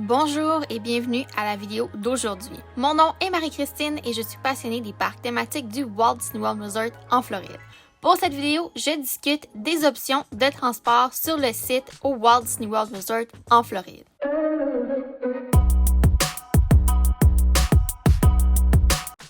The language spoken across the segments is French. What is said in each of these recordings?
Bonjour et bienvenue à la vidéo d'aujourd'hui. Mon nom est Marie-Christine et je suis passionnée des parcs thématiques du Walt Disney World Resort en Floride. Pour cette vidéo, je discute des options de transport sur le site au Walt Disney World Resort en Floride.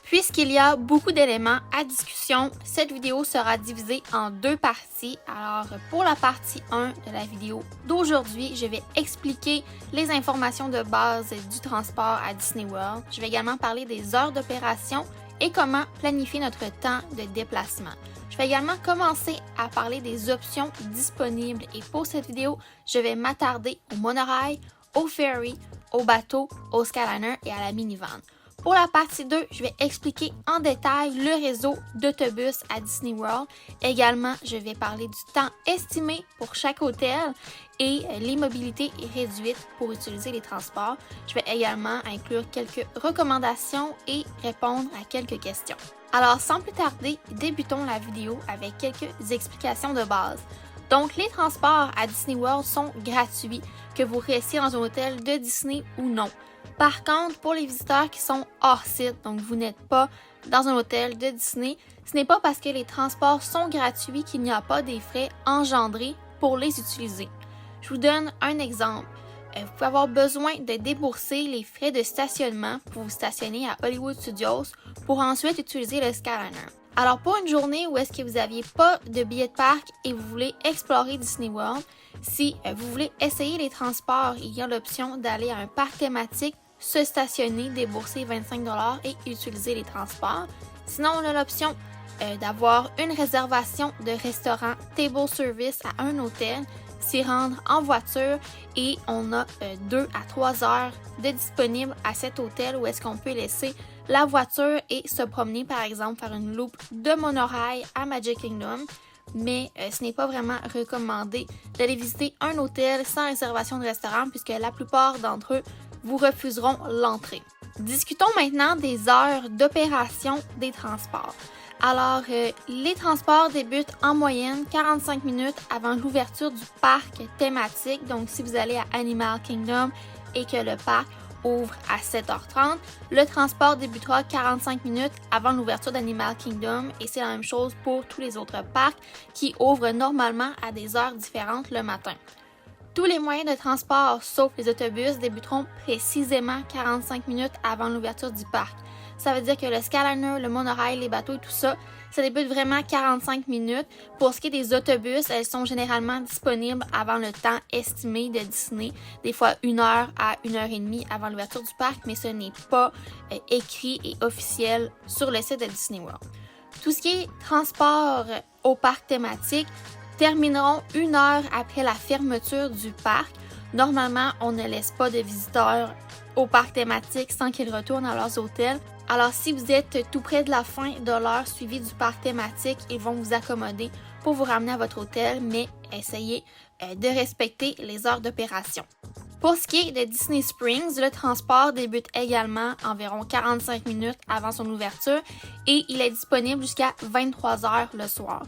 Puisqu'il y a beaucoup d'éléments à discussion, cette vidéo sera divisée en deux parties. Alors, pour la partie 1 de la vidéo d'aujourd'hui, je vais expliquer les informations de base du transport à Disney World. Je vais également parler des heures d'opération et comment planifier notre temps de déplacement. Je vais également commencer à parler des options disponibles et pour cette vidéo, je vais m'attarder au monorail, au ferry, au bateau, au Skyliner et à la minivan. Pour la partie 2, je vais expliquer en détail le réseau d'autobus à Disney World. Également, je vais parler du temps estimé pour chaque hôtel et les mobilités réduites pour utiliser les transports. Je vais également inclure quelques recommandations et répondre à quelques questions. Alors, sans plus tarder, débutons la vidéo avec quelques explications de base. Donc, les transports à Disney World sont gratuits, que vous restiez dans un hôtel de Disney ou non. Par contre, pour les visiteurs qui sont hors site, donc vous n'êtes pas dans un hôtel de Disney, ce n'est pas parce que les transports sont gratuits qu'il n'y a pas des frais engendrés pour les utiliser. Je vous donne un exemple. Vous pouvez avoir besoin de débourser les frais de stationnement pour vous stationner à Hollywood Studios pour ensuite utiliser le Skyliner. Alors pour une journée où est-ce que vous n'aviez pas de billet de parc et vous voulez explorer Disney World, si vous voulez essayer les transports, il y a l'option d'aller à un parc thématique, se stationner, débourser 25$ et utiliser les transports. Sinon, on a l'option d'avoir une réservation de restaurant table service à un hôtel, s'y rendre en voiture et on a 2 à 3 heures de disponible à cet hôtel où est-ce qu'on peut laisser la voiture et se promener, par exemple, faire une loupe de monorail à Magic Kingdom. Mais ce n'est pas vraiment recommandé d'aller visiter un hôtel sans réservation de restaurant puisque la plupart d'entre eux vous refuseront l'entrée. Discutons maintenant des heures d'opération des transports. Alors, les transports débutent en moyenne 45 minutes avant l'ouverture du parc thématique. Donc, si vous allez à Animal Kingdom et que le parc ouvre à 7h30, le transport débutera 45 minutes avant l'ouverture d'Animal Kingdom et c'est la même chose pour tous les autres parcs qui ouvrent normalement à des heures différentes le matin. Tous les moyens de transport, sauf les autobus, débuteront précisément 45 minutes avant l'ouverture du parc. Ça veut dire que le Skyliner, le monorail, les bateaux et tout ça, ça débute vraiment 45 minutes. Pour ce qui est des autobus, elles sont généralement disponibles avant le temps estimé de Disney, des fois 1 heure à 1h30 avant l'ouverture du parc, mais ce n'est pas écrit et officiel sur le site de Disney World. Tout ce qui est transport au parc thématique termineront 1 heure après la fermeture du parc. Normalement, on ne laisse pas de visiteurs au parc thématique sans qu'ils retournent à leurs hôtels. Alors, si vous êtes tout près de la fin de l'heure suivie du parc thématique, ils vont vous accommoder pour vous ramener à votre hôtel, mais essayez de respecter les heures d'opération. Pour ce qui est de Disney Springs, le transport débute également environ 45 minutes avant son ouverture et il est disponible jusqu'à 23h le soir.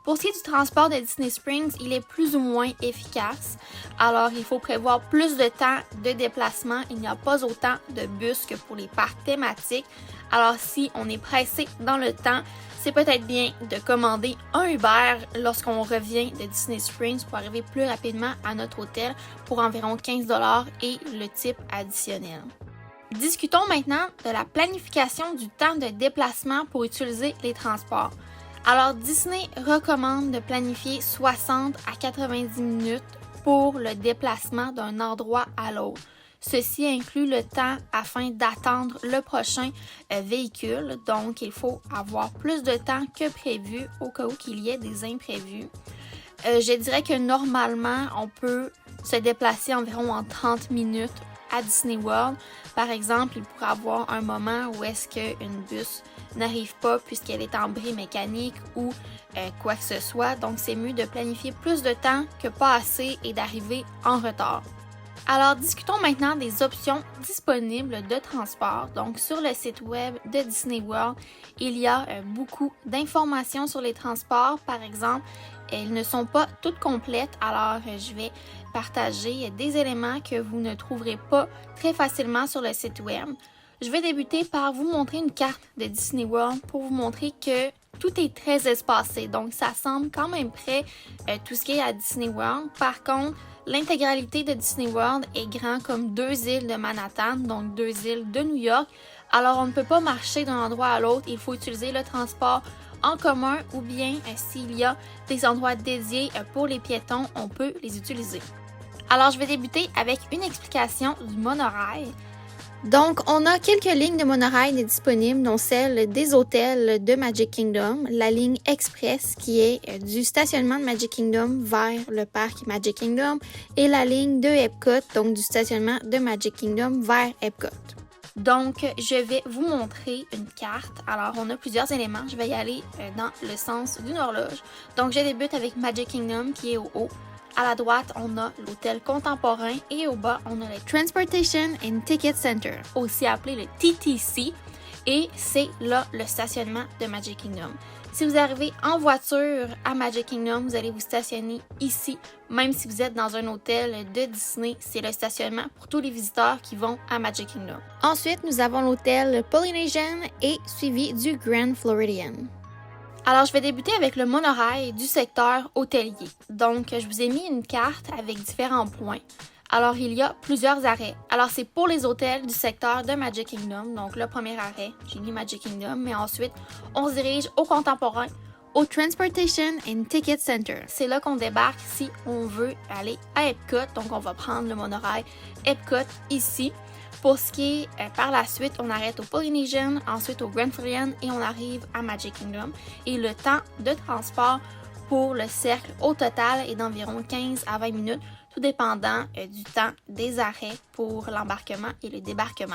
Pour ce qui est du transport de Disney Springs, il est plus ou moins efficace. Alors, il faut prévoir plus de temps de déplacement. Il n'y a pas autant de bus que pour les parcs thématiques. Alors, si on est pressé dans le temps, c'est peut-être bien de commander un Uber lorsqu'on revient de Disney Springs pour arriver plus rapidement à notre hôtel pour environ 15$ et le type additionnel. Discutons maintenant de la planification du temps de déplacement pour utiliser les transports. Alors, Disney recommande de planifier 60 à 90 minutes pour le déplacement d'un endroit à l'autre. Ceci inclut le temps afin d'attendre le prochain véhicule, donc il faut avoir plus de temps que prévu au cas où qu'il y ait des imprévus. Je dirais que normalement, on peut se déplacer environ en 30 minutes à Disney World. Par exemple, il pourrait y avoir un moment où est-ce qu'une bus n'arrive pas puisqu'elle est en bris mécanique ou quoi que ce soit. Donc, c'est mieux de planifier plus de temps que pas assez et d'arriver en retard. Alors, discutons maintenant des options disponibles de transport. Donc, sur le site web de Disney World, il y a beaucoup d'informations sur les transports. Par exemple, elles ne sont pas toutes complètes, alors je vais partager des éléments que vous ne trouverez pas très facilement sur le site web. Je vais débuter par vous montrer une carte de Disney World pour vous montrer que tout est très espacé, donc ça semble quand même près tout ce qui est à Disney World. Par contre, l'intégralité de Disney World est grand comme 2 îles de Manhattan, donc 2 îles de New York. Alors on ne peut pas marcher d'un endroit à l'autre, il faut utiliser le transport en commun ou bien s'il y a des endroits dédiés pour les piétons, on peut les utiliser. Alors je vais débuter avec une explication du monorail. Donc, on a quelques lignes de monorail disponibles, dont celle des hôtels de Magic Kingdom, la ligne Express qui est du stationnement de Magic Kingdom vers le parc Magic Kingdom et la ligne de Epcot, donc du stationnement de Magic Kingdom vers Epcot. Donc, je vais vous montrer une carte. Alors, on a plusieurs éléments. Je vais y aller dans le sens d'une horloge. Donc, je débute avec Magic Kingdom qui est au haut. À la droite, on a l'hôtel contemporain et au bas, on a le Transportation and Ticket Center, aussi appelé le TTC, et c'est là le stationnement de Magic Kingdom. Si vous arrivez en voiture à Magic Kingdom, vous allez vous stationner ici, même si vous êtes dans un hôtel de Disney, c'est le stationnement pour tous les visiteurs qui vont à Magic Kingdom. Ensuite, nous avons l'hôtel Polynesian et suivi du Grand Floridian. Alors, je vais débuter avec le monorail du secteur hôtelier. Donc, je vous ai mis une carte avec différents points. Alors, il y a plusieurs arrêts. Alors, c'est pour les hôtels du secteur de Magic Kingdom. Donc, le premier arrêt, j'ai mis Magic Kingdom, mais ensuite, on se dirige au contemporain, au Transportation and Ticket Center. C'est là qu'on débarque si on veut aller à Epcot. Donc, on va prendre le monorail Epcot ici. Pour ce qui est par la suite, on arrête au Polynesian, ensuite au Grand Floridian et on arrive à Magic Kingdom. Et le temps de transport pour le cercle au total est d'environ 15 à 20 minutes, tout dépendant du temps des arrêts pour l'embarquement et le débarquement.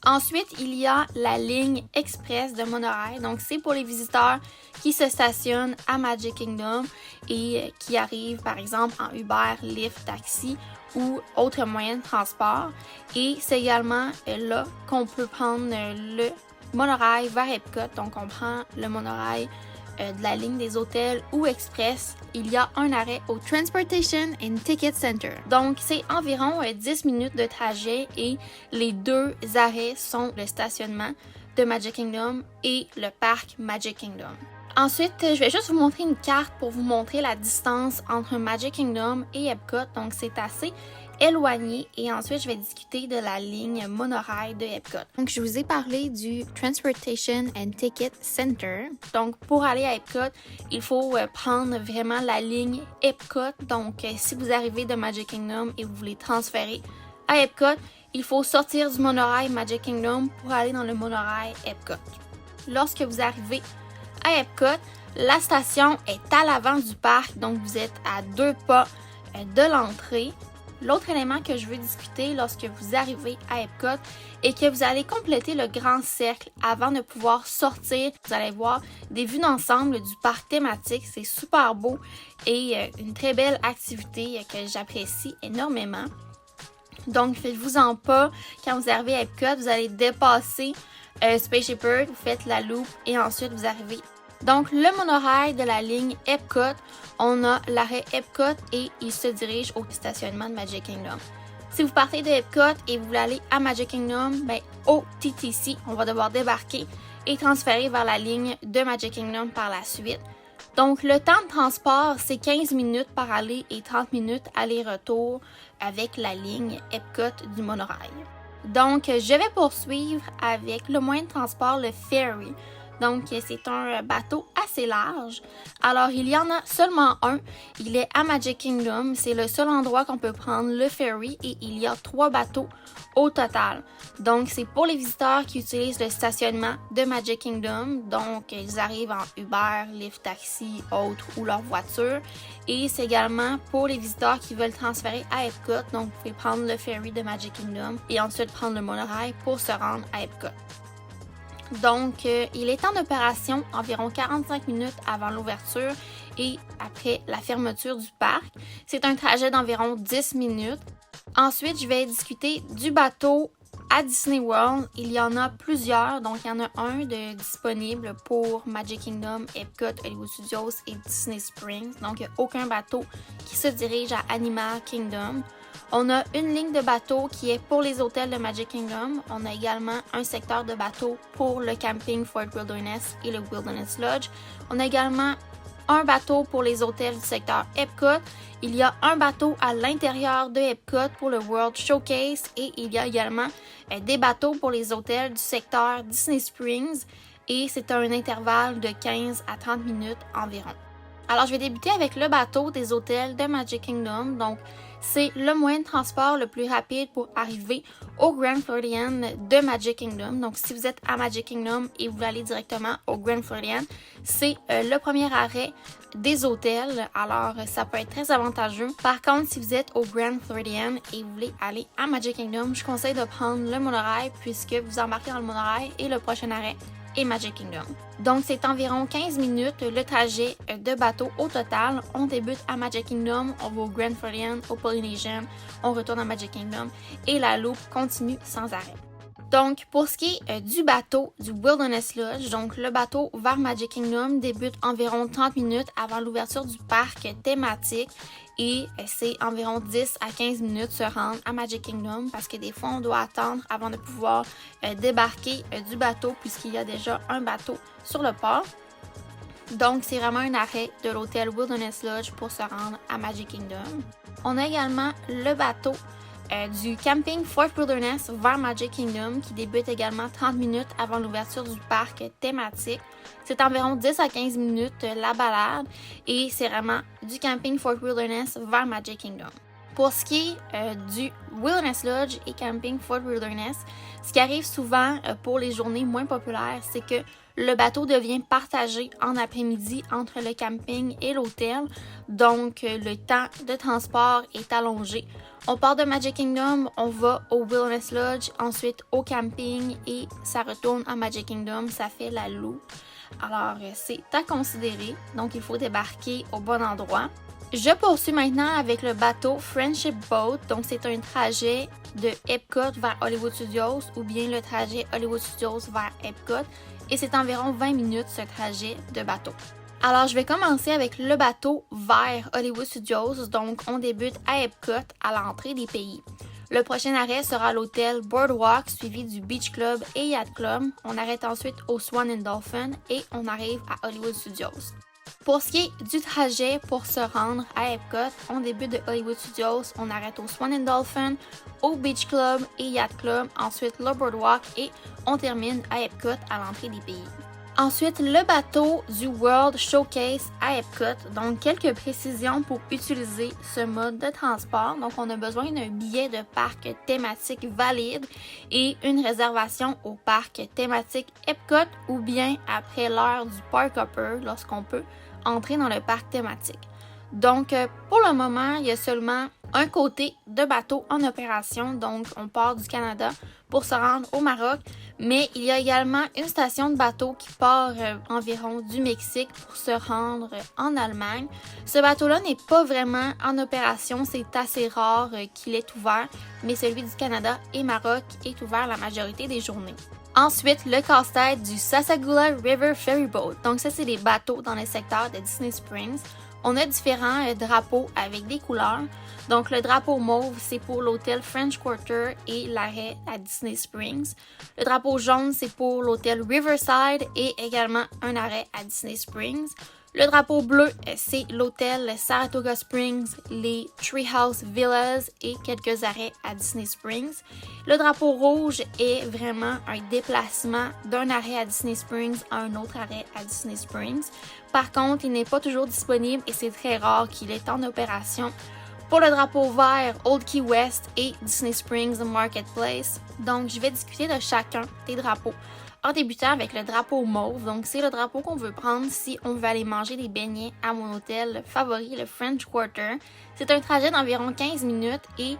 Ensuite, il y a la ligne express de monorail. Donc, c'est pour les visiteurs qui se stationnent à Magic Kingdom et qui arrivent, par exemple, en Uber, Lyft, taxi ou autre moyen de transport. Et c'est également là qu'on peut prendre le monorail vers Epcot. Donc, on prend le monorail de la ligne des hôtels ou express. Il y a un arrêt au Transportation and Ticket Center. Donc, c'est environ 10 minutes de trajet et les 2 arrêts sont le stationnement de Magic Kingdom et le parc Magic Kingdom. Ensuite, je vais juste vous montrer une carte pour vous montrer la distance entre Magic Kingdom et Epcot. Donc, c'est assez éloigné et ensuite, je vais discuter de la ligne monorail de Epcot. Donc, je vous ai parlé du Transportation and Ticket Center. Donc, pour aller à Epcot, il faut prendre vraiment la ligne Epcot. Donc, si vous arrivez de Magic Kingdom et vous voulez transférer à Epcot, il faut sortir du monorail Magic Kingdom pour aller dans le monorail Epcot. Lorsque vous arrivez à Epcot, la station est à l'avant du parc, donc vous êtes à 2 pas de l'entrée. L'autre élément que je veux discuter lorsque vous arrivez à Epcot est que vous allez compléter le grand cercle avant de pouvoir sortir. Vous allez voir des vues d'ensemble du parc thématique, c'est super beau et une très belle activité que j'apprécie énormément. Donc, faites-vous-en pas, quand vous arrivez à Epcot, vous allez dépasser Spaceship Earth, vous faites la loupe et ensuite vous arrivez. Donc, le monorail de la ligne Epcot, on a l'arrêt Epcot et il se dirige au stationnement de Magic Kingdom. Si vous partez de Epcot et vous voulez aller à Magic Kingdom, au TTC, on va devoir débarquer et transférer vers la ligne de Magic Kingdom par la suite. Donc, le temps de transport, c'est 15 minutes par aller et 30 minutes aller-retour avec la ligne Epcot du monorail. Donc, je vais poursuivre avec le moyen de transport, le ferry. Donc, c'est un bateau assez large. Alors, il y en a seulement un. Il est à Magic Kingdom. C'est le seul endroit qu'on peut prendre le ferry et il y a 3 bateaux au total. Donc, c'est pour les visiteurs qui utilisent le stationnement de Magic Kingdom. Donc, ils arrivent en Uber, Lyft, taxi, autres ou leur voiture. Et c'est également pour les visiteurs qui veulent transférer à Epcot. Donc, vous pouvez prendre le ferry de Magic Kingdom et ensuite prendre le monorail pour se rendre à Epcot. Donc, il est en opération environ 45 minutes avant l'ouverture et après la fermeture du parc. C'est un trajet d'environ 10 minutes. Ensuite, je vais discuter du bateau à Disney World, il y en a plusieurs. Donc, il y en a un disponible pour Magic Kingdom, Epcot, Hollywood Studios et Disney Springs. Donc, il n'y a aucun bateau qui se dirige à Animal Kingdom. On a une ligne de bateau qui est pour les hôtels de Magic Kingdom. On a également un secteur de bateau pour le camping Fort Wilderness et le Wilderness Lodge. On a également un bateau pour les hôtels du secteur Epcot. Il y a un bateau à l'intérieur de Epcot pour le World Showcase et il y a également des bateaux pour les hôtels du secteur Disney Springs et c'est à un intervalle de 15 à 30 minutes environ. Alors, je vais débuter avec le bateau des hôtels de Magic Kingdom. Donc, c'est le moyen de transport le plus rapide pour arriver au Grand Floridian de Magic Kingdom. Donc, si vous êtes à Magic Kingdom et vous allez directement au Grand Floridian, c'est le premier arrêt des hôtels. Alors, ça peut être très avantageux. Par contre, si vous êtes au Grand Floridian et vous voulez aller à Magic Kingdom, je conseille de prendre le monorail puisque vous embarquez dans le monorail et le prochain arrêt et Magic Kingdom. Donc, c'est environ 15 minutes le trajet de bateau au total. On débute à Magic Kingdom, on va au Grand Floridian, au Polynesian, on retourne à Magic Kingdom et la loupe continue sans arrêt. Donc, pour ce qui est du bateau du Wilderness Lodge, donc le bateau vers Magic Kingdom débute environ 30 minutes avant l'ouverture du parc thématique et c'est environ 10 à 15 minutes se rendre à Magic Kingdom parce que des fois, on doit attendre avant de pouvoir débarquer du bateau puisqu'il y a déjà un bateau sur le port. Donc, c'est vraiment un arrêt de l'hôtel Wilderness Lodge pour se rendre à Magic Kingdom. On a également le bateau du camping Fort Wilderness vers Magic Kingdom qui débute également 30 minutes avant l'ouverture du parc thématique. C'est environ 10 à 15 minutes la balade et c'est vraiment du camping Fort Wilderness vers Magic Kingdom. Pour ce qui est du Wilderness Lodge et camping Fort Wilderness, ce qui arrive souvent pour les journées moins populaires, c'est que le bateau devient partagé en après-midi entre le camping et l'hôtel, donc le temps de transport est allongé. On part de Magic Kingdom, on va au Wilderness Lodge, ensuite au camping et ça retourne à Magic Kingdom, ça fait la loupe. Alors c'est à considérer, donc il faut débarquer au bon endroit. Je poursuis maintenant avec le bateau Friendship Boat, donc c'est un trajet de Epcot vers Hollywood Studios ou bien le trajet Hollywood Studios vers Epcot et c'est environ 20 minutes ce trajet de bateau. Alors, je vais commencer avec le bateau vers Hollywood Studios. Donc, on débute à Epcot, à l'entrée des pays. Le prochain arrêt sera l'hôtel Boardwalk, suivi du Beach Club et Yacht Club. On arrête ensuite au Swan and Dolphin et on arrive à Hollywood Studios. Pour ce qui est du trajet pour se rendre à Epcot, on débute de Hollywood Studios, on arrête au Swan and Dolphin, au Beach Club et Yacht Club, ensuite le Boardwalk et on termine à Epcot à l'entrée des pays. Ensuite, le bateau du World Showcase à Epcot. Donc, quelques précisions pour utiliser ce mode de transport. Donc, on a besoin d'un billet de parc thématique valide et une réservation au parc thématique Epcot ou bien après l'heure du Park Hopper lorsqu'on peut entrer dans le parc thématique. Donc, pour le moment, il y a seulement un côté de bateau en opération. Donc, on part du Canada pour se rendre au Maroc. Mais il y a également une station de bateau qui part environ du Mexique pour se rendre en Allemagne. Ce bateau-là n'est pas vraiment en opération. C'est assez rare qu'il est ouvert. Mais celui du Canada et Maroc est ouvert la majorité des journées. Ensuite, le casse-tête du Sassagoula River Ferry Boat. Donc, ça, c'est des bateaux dans le secteur de Disney Springs. On a différents drapeaux avec des couleurs. Donc, le drapeau mauve, c'est pour l'hôtel French Quarter et l'arrêt à Disney Springs. Le drapeau jaune, c'est pour l'hôtel Riverside et également un arrêt à Disney Springs. Le drapeau bleu, c'est l'hôtel Saratoga Springs, les Treehouse Villas et quelques arrêts à Disney Springs. Le drapeau rouge est vraiment un déplacement d'un arrêt à Disney Springs à un autre arrêt à Disney Springs. Par contre, il n'est pas toujours disponible et c'est très rare qu'il est en opération. Pour le drapeau vert, Old Key West et Disney Springs Marketplace. Donc, je vais discuter de chacun des drapeaux. En débutant avec le drapeau mauve, donc c'est le drapeau qu'on veut prendre si on veut aller manger des beignets à mon hôtel favori, le French Quarter. C'est un trajet d'environ 15 minutes et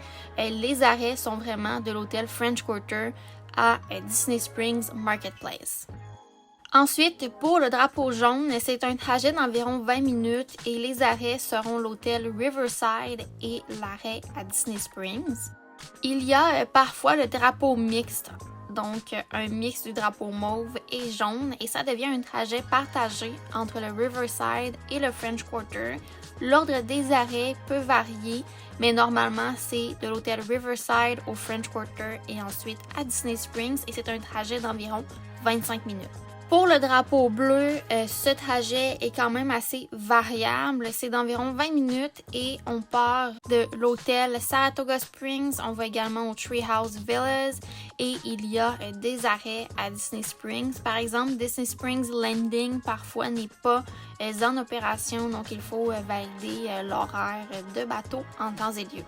les arrêts sont vraiment de l'hôtel French Quarter à Disney Springs Marketplace. Ensuite, pour le drapeau jaune, c'est un trajet d'environ 20 minutes et les arrêts seront l'hôtel Riverside et l'arrêt à Disney Springs. Il y a parfois le drapeau mixte, donc un mix du drapeau mauve et jaune, et ça devient un trajet partagé entre le Riverside et le French Quarter. L'ordre des arrêts peut varier, mais normalement c'est de l'hôtel Riverside au French Quarter et ensuite à Disney Springs, et c'est un trajet d'environ 25 minutes. Pour le drapeau bleu, ce trajet est quand même assez variable. C'est d'environ 20 minutes et on part de l'hôtel Saratoga Springs. On va également au Treehouse Villas et il y a des arrêts à Disney Springs. Par exemple, Disney Springs Landing parfois n'est pas en opération, donc il faut valider l'horaire de bateau en temps et lieu.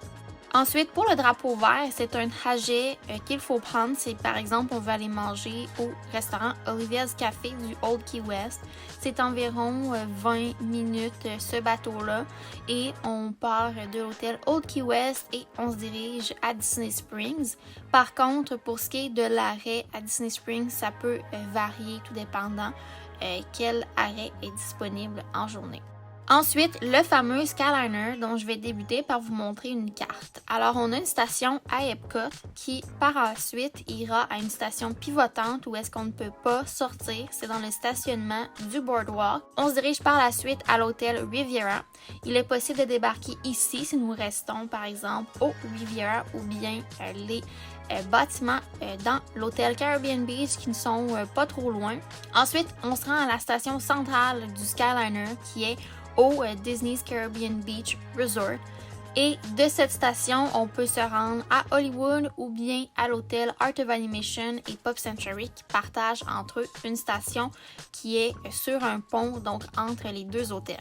Ensuite, pour le drapeau vert, c'est un trajet qu'il faut prendre. C'est par exemple, on va aller manger au restaurant Olivia's Café du Old Key West. C'est environ 20 minutes ce bateau-là et on part de l'hôtel Old Key West et on se dirige à Disney Springs. Par contre, pour ce qui est de l'arrêt à Disney Springs, ça peut varier tout dépendant quel arrêt est disponible en journée. Ensuite, le fameux Skyliner dont je vais débuter par vous montrer une carte. Alors, on a une station à Epcot qui, par la suite, ira à une station pivotante où est-ce qu'on ne peut pas sortir. C'est dans le stationnement du Boardwalk. On se dirige par la suite à l'hôtel Riviera. Il est possible de débarquer ici si nous restons, par exemple, au Riviera ou bien les bâtiments dans l'hôtel Caribbean Beach qui ne sont pas trop loin. Ensuite, on se rend à la station centrale du Skyliner qui est au Disney's Caribbean Beach Resort. Et de cette station, on peut se rendre à Hollywood ou bien à l'hôtel Art of Animation et Pop Century qui partagent entre eux une station qui est sur un pont, donc entre les deux hôtels.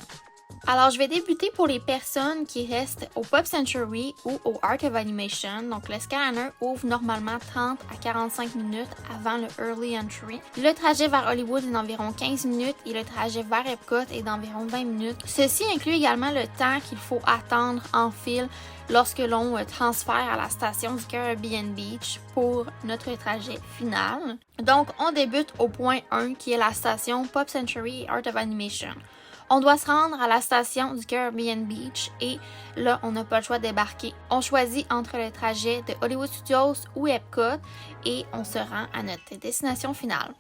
Alors, je vais débuter pour les personnes qui restent au Pop Century ou au Art of Animation. Donc, le Skyliner ouvre normalement 30 à 45 minutes avant le Early Entry. Le trajet vers Hollywood est d'environ 15 minutes et le trajet vers Epcot est d'environ 20 minutes. Ceci inclut également le temps qu'il faut attendre en file lorsque l'on transfère à la station du Caribbean Beach pour notre trajet final. Donc, on débute au point 1 qui est la station Pop Century et Art of Animation. On doit se rendre à la station du Caribbean Beach et là, on n'a pas le choix de débarquer. On choisit entre le trajet de Hollywood Studios ou Epcot et on se rend à notre destination finale.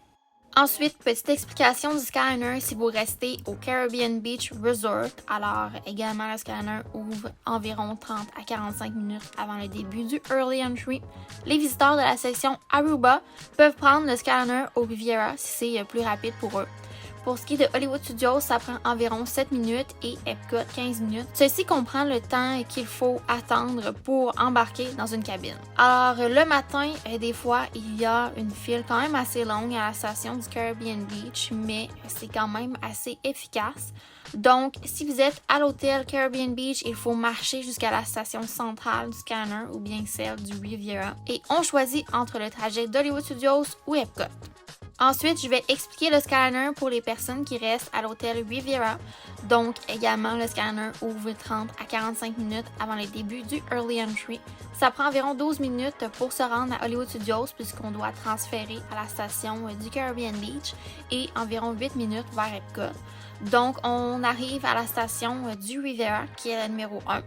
Ensuite, petite explication du Skyliner si vous restez au Caribbean Beach Resort. Alors, également, le Skyliner ouvre environ 30 à 45 minutes avant le début du Early Entry. Les visiteurs de la section Aruba peuvent prendre le Skyliner au Riviera si c'est plus rapide pour eux. Pour ce qui est de Hollywood Studios, ça prend environ 7 minutes et Epcot 15 minutes. Ceci comprend le temps qu'il faut attendre pour embarquer dans une cabine. Alors, le matin, des fois, il y a une file quand même assez longue à la station du Caribbean Beach, mais c'est quand même assez efficace. Donc, si vous êtes à l'hôtel Caribbean Beach, il faut marcher jusqu'à la station centrale du Skyliner ou bien celle du Riviera. Et on choisit entre le trajet d'Hollywood Studios ou Epcot. Ensuite, je vais expliquer le Skyliner pour les personnes qui restent à l'hôtel Riviera. Donc, également, le Skyliner ouvre 30 à 45 minutes avant le début du Early Entry. Ça prend environ 12 minutes pour se rendre à Hollywood Studios puisqu'on doit transférer à la station du Caribbean Beach et environ 8 minutes vers Epcot. Donc, on arrive à la station du Riviera qui est la numéro 1.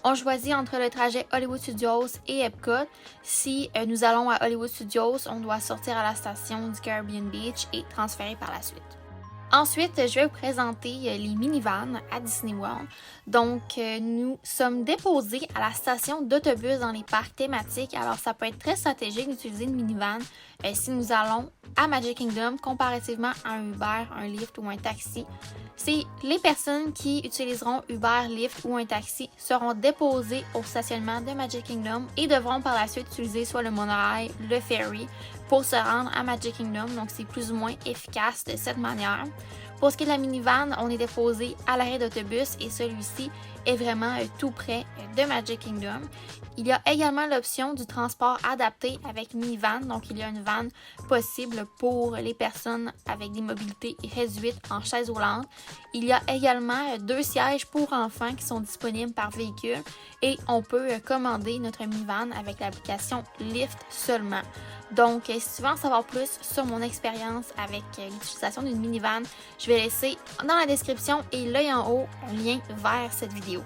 On choisit entre le trajet Hollywood Studios et Epcot. Si nous allons à Hollywood Studios, on doit sortir à la station du Caribbean Beach et transférer par la suite. Ensuite, je vais vous présenter les minivans à Disney World. Donc, nous sommes déposés à la station d'autobus dans les parcs thématiques. Alors, ça peut être très stratégique d'utiliser une minivan si nous allons à Magic Kingdom comparativement à un Uber, un Lyft ou un taxi. C'est les personnes qui utiliseront Uber, Lyft ou un taxi seront déposées au stationnement de Magic Kingdom et devront par la suite utiliser soit le monorail, le ferry pour se rendre à Magic Kingdom. Donc, c'est plus ou moins efficace de cette manière. Pour ce qui est de la minivan, on est déposé à l'arrêt d'autobus et celui-ci est vraiment tout près de Magic Kingdom. Il y a également l'option du transport adapté avec minivan, donc il y a une van possible pour les personnes avec des mobilités réduites en chaise roulante. Il y a également 2 sièges pour enfants qui sont disponibles par véhicule et on peut commander notre minivan avec l'application Lyft seulement. Donc, si tu veux en savoir plus sur mon expérience avec l'utilisation d'une minivan, je vais laisser dans la description et l'œil en haut un lien vers cette vidéo.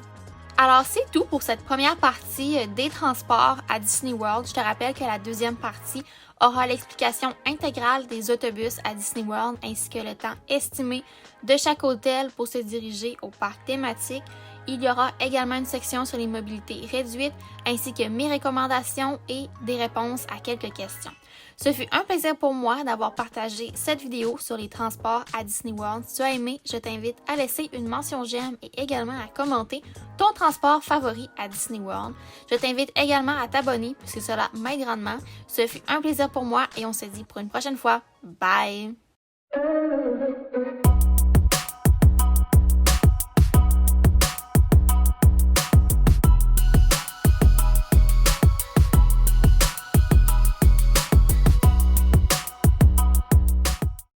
Alors, c'est tout pour cette première partie des transports à Disney World. Je te rappelle que la deuxième partie aura l'explication intégrale des autobus à Disney World ainsi que le temps estimé de chaque hôtel pour se diriger au parc thématique. Il y aura également une section sur les mobilités réduites ainsi que mes recommandations et des réponses à quelques questions. Ce fut un plaisir pour moi d'avoir partagé cette vidéo sur les transports à Disney World. Si tu as aimé, je t'invite à laisser une mention j'aime et également à commenter ton transport favori à Disney World. Je t'invite également à t'abonner puisque cela m'aide grandement. Ce fut un plaisir pour moi et on se dit pour une prochaine fois. Bye!